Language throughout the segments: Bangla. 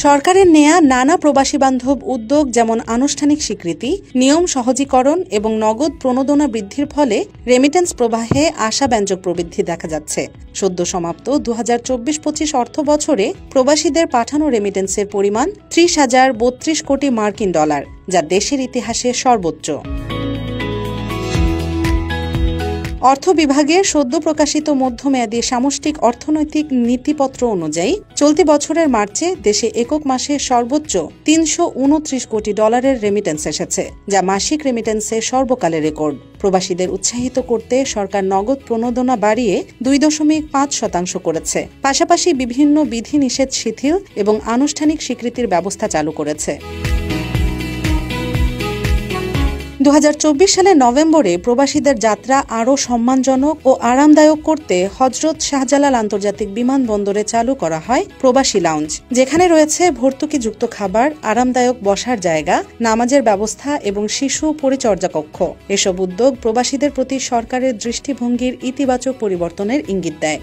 সরকারের নেয়া নানা প্রবাসী বান্ধব উদ্যোগ যেমন আনুষ্ঠানিক স্বীকৃতি, নিয়ম সহজীকরণ এবং নগদ প্রণোদনা বৃদ্ধির ফলে রেমিটেন্স প্রবাহে আশাব্যঞ্জক প্রবৃদ্ধি দেখা যাচ্ছে। সদ্য সমাপ্ত 2024-25 অর্থ বছরে প্রবাসীদের পাঠানো রেমিটেন্সের পরিমাণ 30,032 কোটি মার্কিন ডলার, যা দেশের ইতিহাসে সর্বোচ্চ। অর্থ বিভাগের সদ্য প্রকাশিত মধ্যমেয়াদী সামষ্টিক অর্থনৈতিক নীতিপত্র অনুযায়ী চলতি বছরের মার্চে দেশে একক মাসে সর্বোচ্চ 329 কোটি ডলারের রেমিটেন্স এসেছে, যা মাসিক রেমিটেন্সের সর্বকালের রেকর্ড। প্রবাসীদের উৎসাহিত করতে সরকার নগদ প্রণোদনা বাড়িয়ে 2.5% করেছে, পাশাপাশি বিভিন্ন বিধিনিষেধ শিথিল এবং আনুষ্ঠানিক স্বীকৃতির ব্যবস্থা চালু করেছে। 2024 সালের নভেম্বরে প্রবাসীদের যাত্রা আরও সম্মানজনক ও আরামদায়ক করতে হজরত শাহজালাল আন্তর্জাতিক বিমানবন্দরে চালু করা হয় প্রবাসী লাউঞ্জ, যেখানে রয়েছে ভর্তুকিযুক্ত খাবার, আরামদায়ক বসার জায়গা, নামাজের ব্যবস্থা এবং শিশু পরিচর্যা কক্ষ। এসব উদ্যোগ প্রবাসীদের প্রতি সরকারের দৃষ্টিভঙ্গির ইতিবাচক পরিবর্তনের ইঙ্গিত দেয়।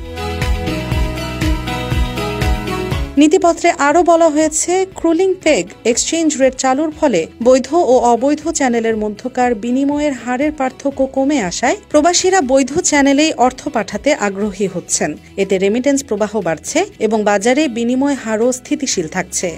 নীতিপত্রে আরও বলা হয়েছে, ক্রুলিং পেগ এক্সচেঞ্জ রেট চালুর ফলে বৈধ ও অবৈধ চ্যানেলের মধ্যকার বিনিময়ের হারের পার্থক্য কমে আসায় প্রবাসীরা বৈধ চ্যানেলেই অর্থ পাঠাতে আগ্রহী হচ্ছেন। এতে রেমিটেন্স প্রবাহ বাড়ছে এবং বাজারে বিনিময় হারও স্থিতিশীল থাকছে।